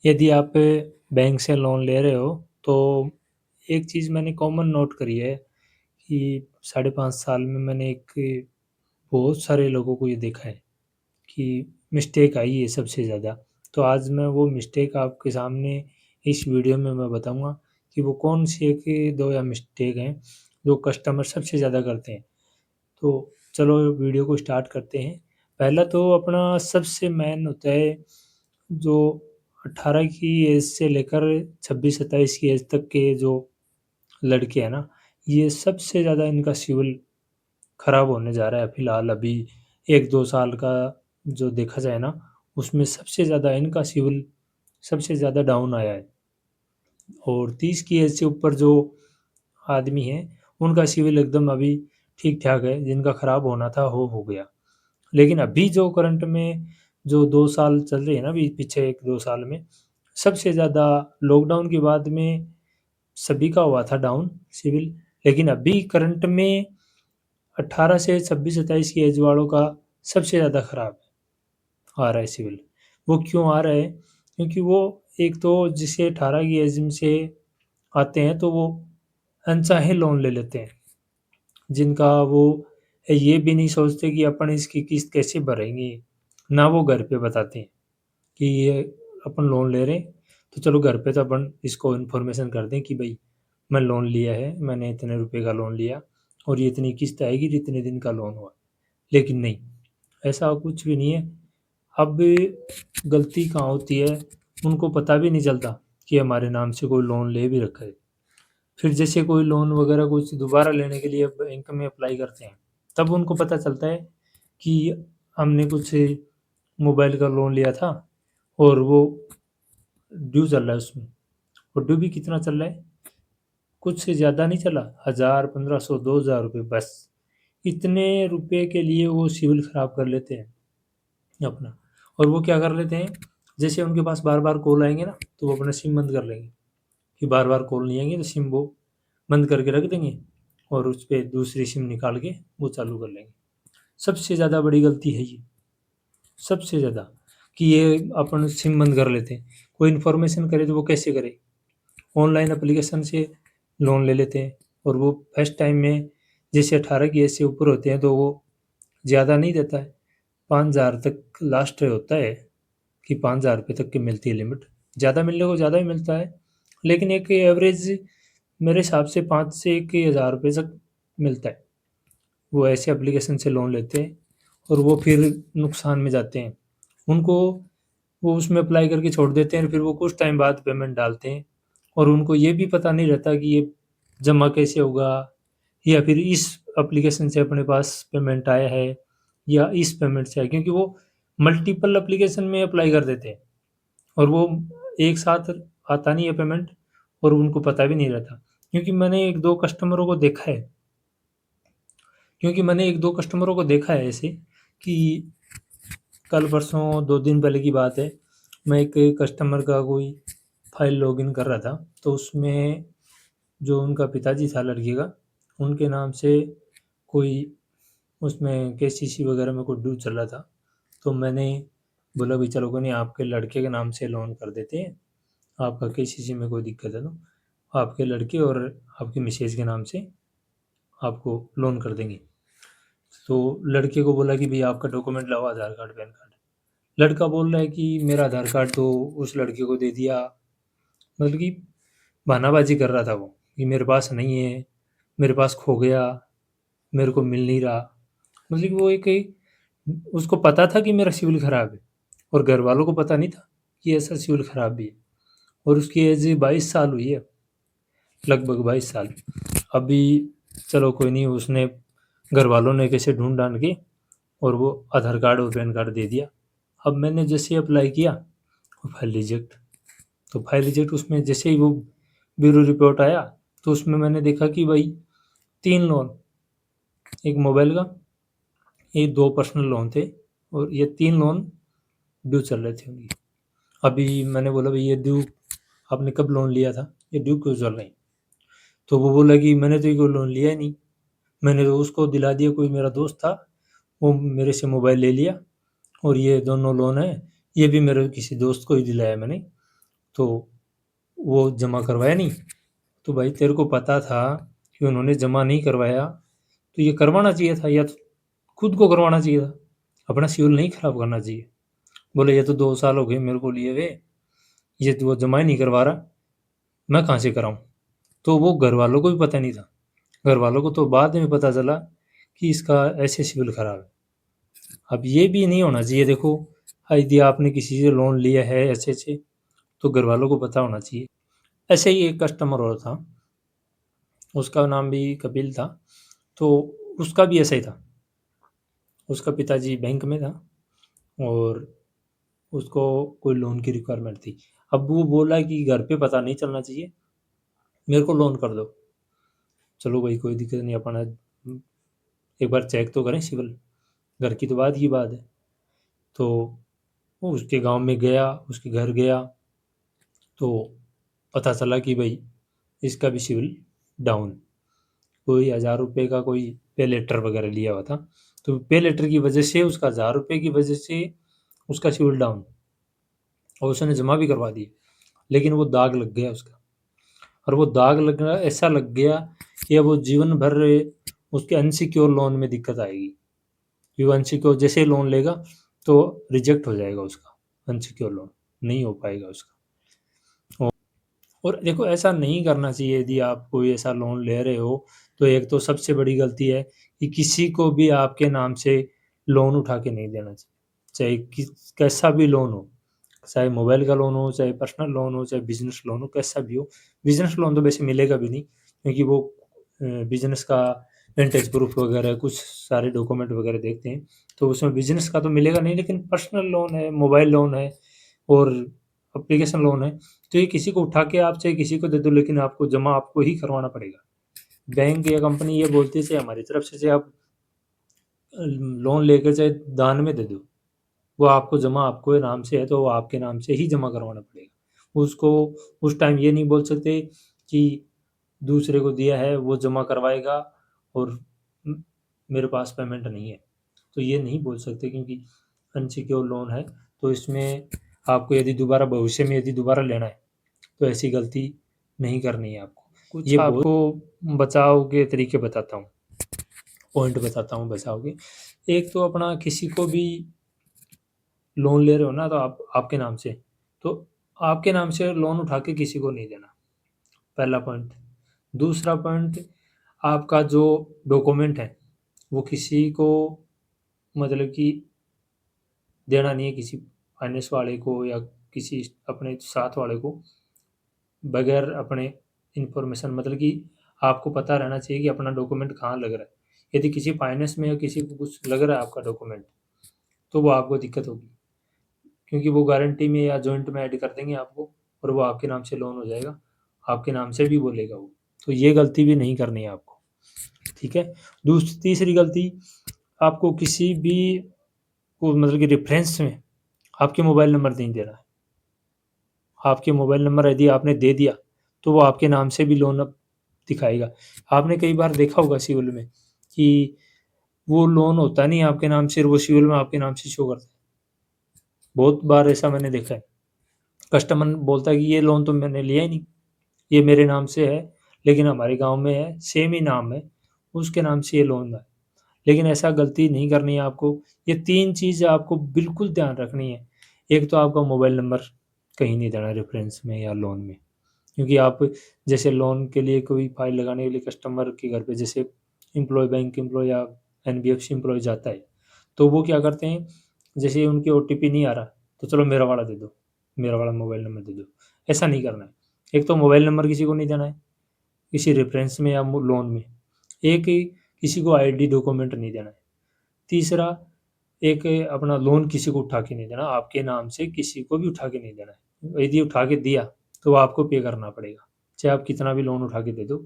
यदि आप बैंक से लोन ले रहे हो तो एक चीज़ मैंने कॉमन नोट करी है कि साढ़े 5 साल में मैंने एक बहुत सारे लोगों को ये देखा है कि मिस्टेक आई है सबसे ज़्यादा। तो आज मैं वो मिस्टेक आपके सामने इस वीडियो में मैं बताऊँगा कि वो कौन-सी 1-2 या मिस्टेक हैं जो कस्टमर सबसे ज़्यादा करते हैं। तो चलो वीडियो को स्टार्ट करते हैं। पहला तो अपना सबसे मेन होता है जो 18 की एज से लेकर 26-27 की एज तक के जो लड़के हैं ना, ये सबसे ज़्यादा इनका सिविल खराब होने जा रहा है फिलहाल अभी 1-2 साल का जो देखा जाए ना, उसमें सबसे ज़्यादा इनका सिविल सबसे ज़्यादा डाउन आया है। और 30 की एज से ऊपर जो आदमी हैं, उनका सिविल एकदम अभी ठीक-ठाक है, जिनका खराब होना था वो हो गया। लेकिन अभी जो करंट में जो 2 साल चल रही है ना अभी पीछे 1-2 साल में, सबसे ज़्यादा लॉकडाउन के बाद में सभी का हुआ था डाउन सिविल, लेकिन अभी करंट में 18 से 26-27 की एज वालों का सबसे ज़्यादा खराब आ रहा है सिविल। वो क्यों आ रहा है? क्योंकि वो एक तो जिसे 18 की एज में से आते हैं तो वो अनचाहे लोन ले लेते हैं, जिनका वो ये भी नहीं सोचते कि अपन इसकी किस्त कैसे भरेंगे, ना वो घर पे बताते हैं कि ये अपन लोन ले रहे हैं, तो चलो घर पे तो अपन इसको इन्फॉर्मेशन कर दें कि भई मैं लोन लिया है, मैंने इतने रुपए का लोन लिया और ये इतनी किस्त आएगी, तो इतने दिन का लोन हुआ। लेकिन नहीं, ऐसा कुछ भी नहीं है। अब गलती कहाँ होती है, उनको पता भी नहीं चलता कि हमारे नाम से कोई लोन ले भी रखा है। फिर जैसे कोई लोन वगैरह कुछ दोबारा लेने के लिए बैंक में अप्लाई करते हैं, तब उनको पता चलता है कि हमने कुछ मोबाइल का लोन लिया था और वो ड्यू चल रहा है उसमें। और ड्यू भी कितना चल रहा है? कुछ से ज़्यादा नहीं चला, 1000, 1500, 2000 रुपए बस। इतने रुपए के लिए वो सिविल खराब कर लेते हैं अपना। और वो क्या कर लेते हैं, जैसे उनके पास बार-बार कॉल आएँगे ना, तो वो अपना सिम बंद कर लेंगे कि बार-बार कॉल नहीं आएँगे तो सिम वो बंद करके रख देंगे और उसपे दूसरी सिम निकाल के वो चालू कर लेंगे। सबसे ज़्यादा बड़ी गलती है ये, सबसे ज़्यादा कि ये अपन सिम बंद कर लेते हैं। कोई इन्फॉर्मेशन करे तो वो कैसे करे? ऑनलाइन एप्लीकेशन से लोन ले लेते हैं और वो फर्स्ट टाइम में जैसे 18 की एज से ऊपर होते हैं तो वो ज़्यादा नहीं देता है, 5000 तक लास्ट होता है कि 5000 रुपए तक की मिलती है लिमिट। ज़्यादा मिलने को ज़्यादा ही मिलता है, लेकिन एक एवरेज मेरे हिसाब से 5 से 1000 रुपए तक मिलता है। वो ऐसे एप्लीकेशन से लोन लेते हैं और वो फिर नुकसान में जाते हैं। उनको वो उसमें अप्लाई करके छोड़ देते हैं, फिर वो कुछ टाइम बाद पेमेंट डालते हैं और उनको ये भी पता नहीं रहता कि ये जमा कैसे होगा या फिर इस एप्लीकेशन से अपने पास पेमेंट आया है या इस पेमेंट से आया, क्योंकि वो मल्टीपल एप्लीकेशन में अप्लाई कर देते हैं और वो एक साथ आता नहीं है पेमेंट और उनको पता भी नहीं रहता। क्योंकि मैंने 1-2 कस्टमरों को देखा है ऐसे कि कल परसों 2 दिन पहले की बात है, मैं एक कस्टमर का कोई फ़ाइल लॉगिन कर रहा था, तो उसमें जो उनका पिताजी था लड़की का, उनके नाम से कोई उसमें केसीसी वगैरह में कोई ड्यू चल रहा था। तो मैंने बोला भई चलो कोई नहीं, आपके लड़के के नाम से लोन कर देते हैं, आपका केसीसी में कोई दिक्कत है तो आपके लड़के और आपकी मिसेज़ के नाम से आपको लोन कर देंगे। तो लड़के को बोला कि भई आपका डॉक्यूमेंट लाओ, आधार कार्ड, पैन कार्ड। लड़का बोल रहा है कि मेरा आधार कार्ड तो उस लड़के को दे दिया, मतलब कि बहानाबाज़ी कर रहा था वो कि मेरे पास नहीं है, मेरे पास खो गया, मेरे को मिल नहीं रहा। मतलब कि वो एक उसको पता था कि मेरा सिविल खराब है और घरवालों को पता नहीं था कि ऐसा सिविल खराब भी है और उसकी एज 22 साल हुई है, लगभग 22 साल। अभी चलो कोई नहीं, उसने घरवालों ने कैसे ढूँढ-ढाँड के और वो आधार कार्ड और पैन कार्ड दे दिया। अब मैंने जैसे ही अप्लाई किया, वो फाइल रिजेक्ट। तो फाइल रिजेक्ट उसमें जैसे ही वो ब्यूरो रिपोर्ट आया, तो उसमें मैंने देखा कि भाई 3 लोन, 1 मोबाइल का, ये 2 पर्सनल लोन थे और ये 3 लोन ड्यू चल रहे थे उनकी। अभी मैंने बोला भई ये ड्यू आपने कब लोन लिया था? ये ड्यू क्यों चल रहे हैं? तो वो बोला कि मैंने तो ये कोई लोन लिया ही नहीं। मैंने तो उसको दिला दिया, कोई मेरा दोस्त था, वो मेरे से मोबाइल ले लिया और ये दोनों लोन हैं, ये भी मेरे किसी दोस्त को ही दिलाया मैंने तो वो जमा करवाया नहीं। तो भाई तेरे को पता था कि उन्होंने जमा नहीं करवाया, तो ये करवाना चाहिए था, या तो खुद को करवाना चाहिए था, अपना सिविल नहीं खराब करना चाहिए। बोले ये तो 2 साल हो गए मेरे को लिए हुए, ये तो वो जमा ही नहीं करवा रहा, मैं कहाँ से कराऊं। तो वो घर वालों को भी पता नहीं था, घर वालों को तो बाद में पता चला कि इसका ऐसे सिविल खराब है। अब ये भी नहीं होना चाहिए, देखो यदि आपने किसी से लोन लिया है ऐसे से, तो घर वालों को पता होना चाहिए। ऐसे ही एक कस्टमर और था, उसका नाम भी कपिल था। तो उसका भी ऐसा ही था, उसका पिताजी बैंक में था और उसको कोई लोन की रिक्वायरमेंट थी। अब वो बोला कि घर पे पता नहीं चलना चाहिए, मेरे को लोन कर दो। चलो भाई कोई दिक्कत नहीं, अपना एक बार चेक तो करें सिविल, घर की तो बात की बात है। तो वो उसके गांव में गया, उसके घर गया, तो पता चला कि भाई इसका भी सिविल डाउन। कोई 1,000 रुपये का कोई पे लेटर वगैरह लिया हुआ था, तो पे लेटर की वजह से उसका 1,000 रुपये की वजह से उसका सिविल डाउन, और उसने जमा भी करवा दिया, लेकिन वो दाग लग गया उसका। और वो दाग लगना ऐसा लग गया कि अब वो जीवन भर उसके अनसिक्योर लोन में दिक्कत आएगी, कि वो अनसिक्योर जैसे ही लोन लेगा तो रिजेक्ट हो जाएगा उसका अनसिक्योर लोन, नहीं हो पाएगा उसका। और देखो ऐसा नहीं करना चाहिए, यदि आप कोई ऐसा लोन ले रहे हो तो एक तो सबसे बड़ी गलती है कि किसी को भी आपके नाम से लोन उठा के नहीं देना चाहिए, चाहे कैसा भी लोन हो, चाहे मोबाइल का लोन हो, चाहे पर्सनल लोन हो, चाहे बिजनेस लोन हो, कैसा भी हो। बिजनेस लोन तो वैसे मिलेगा भी नहीं, क्योंकि वो बिजनेस का रेंटेज प्रूफ वगैरह कुछ सारे डॉक्यूमेंट वगैरह देखते हैं, तो उसमें बिजनेस का तो मिलेगा नहीं। लेकिन पर्सनल लोन है, मोबाइल लोन है और एप्लीकेशन लोन है, तो ये किसी को उठा के आप चाहे किसी को दे दो, लेकिन आपको जमा आपको ही करवाना पड़ेगा। बैंक या कंपनी ये बोलती है चाहे हमारी तरफ से चाहे आप लोन लेकर चाहे दान में दे दो, वो आपको जमा आपको नाम से है तो वो आपके नाम से ही जमा करवाना पड़ेगा उसको। उस टाइम ये नहीं बोल सकते कि दूसरे को दिया है वो जमा करवाएगा और मेरे पास पेमेंट नहीं है, तो ये नहीं बोल सकते, क्योंकि अनसिक्योर लोन है। तो इसमें आपको यदि दोबारा भविष्य में यदि दोबारा लेना है तो ऐसी गलती नहीं करनी है आपको। कुछ ये बहुत आपको बचाव के तरीके बताता हूँ, पॉइंट बताता हूँ बचाव के। एक तो अपना किसी को भी लोन ले रहे हो ना, तो आप आपके नाम से, तो आपके नाम से लोन उठा के किसी को नहीं देना, पहला पॉइंट। दूसरा पॉइंट, आपका जो डॉक्यूमेंट है वो किसी को मतलब कि देना नहीं है, किसी फाइनेंस वाले को या किसी अपने साथ वाले को, बगैर अपने इंफॉर्मेशन, मतलब कि आपको पता रहना चाहिए कि अपना डॉक्यूमेंट कहाँ लग रहा है। यदि किसी फाइनेंस में या किसी को कुछ लग रहा है आपका डॉक्यूमेंट, तो वो आपको दिक्कत होगी, क्योंकि वो गारंटी में या जॉइंट में ऐड कर देंगे आपको, और वो आपके नाम से लोन हो जाएगा, आपके नाम से भी बोलेगा वो। तो ये गलती भी नहीं करनी है आपको, ठीक है। दूसरी तीसरी गलती, आपको किसी भी को मतलब कि रेफरेंस में आपके मोबाइल नंबर नहीं देना है। आपके मोबाइल नंबर यदि आपने दे दिया तो वो आपके नाम से भी लोन अब दिखाएगा। आपने कई बार देखा होगा सिविल में कि वो लोन होता नहीं है आपके नाम से, और वो सिविल में आपके नाम से शो करता है। बहुत बार ऐसा मैंने देखा है, कस्टमर बोलता है कि ये लोन तो मैंने लिया ही नहीं, ये मेरे नाम से है, लेकिन हमारे गांव में है, सेम ही नाम है, उसके नाम से ये लोन है। लेकिन ऐसा गलती नहीं करनी है आपको। ये 3 चीज़ आपको बिल्कुल ध्यान रखनी है। एक तो आपका मोबाइल नंबर कहीं नहीं देना रेफ़रेंस में या लोन में, क्योंकि आप जैसे लोन के लिए कोई फ़ाइल लगाने के लिए कस्टमर के घर पे जैसे एम्प्लॉयी, बैंक एम्प्लॉयी या एनबीएफसी एम्प्लॉयी जाता है, तो वो क्या करते हैं, जैसे उनके ओटीपी नहीं आ रहा, तो चलो मेरा वाला दे दो, मेरा वाला मोबाइल नंबर दे दो। ऐसा नहीं करना है। एक तो मोबाइल नंबर किसी को नहीं देना है, किसी रेफ़रेंस में या लोन में। एक ही किसी को आईडी डॉक्यूमेंट नहीं देना है। तीसरा, एक अपना लोन किसी को उठा के नहीं देना, आपके नाम से किसी को भी उठा के नहीं देना है। यदि उठा के दिया तो वो आपको पे करना पड़ेगा, चाहे आप कितना भी लोन उठा के दे दो,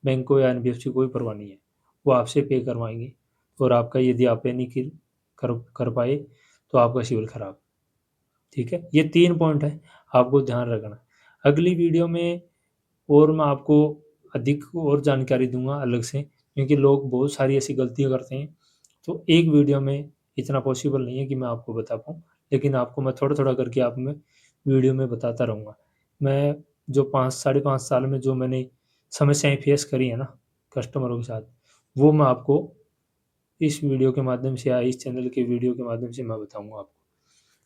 बैंक को या एनबीएफसी को कोई परवाह नहीं है, वो आपसे पे करवाएंगे। और आपका यदि आप पे नहीं कर पाए तो आपका सिविल खराब। ठीक है, ये 3 पॉइंट है, आपको ध्यान रखना। अगली वीडियो में और मैं आपको अधिक और जानकारी दूंगा अलग से, क्योंकि लोग बहुत सारी ऐसी गलतियां करते हैं, तो एक वीडियो में इतना पॉसिबल नहीं है कि मैं आपको बता पाऊँ, लेकिन आपको मैं थोड़ा थोड़ा करके आप में वीडियो में बताता रहूँगा। मैं जो 5 साढ़े 5 साल में जो मैंने समस्याएँ फेस करी है ना कस्टमरों के साथ, वो मैं आपको इस वीडियो के माध्यम से या इस चैनल के वीडियो के माध्यम से मैं बताऊँगा आपको।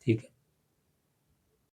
ठीक है?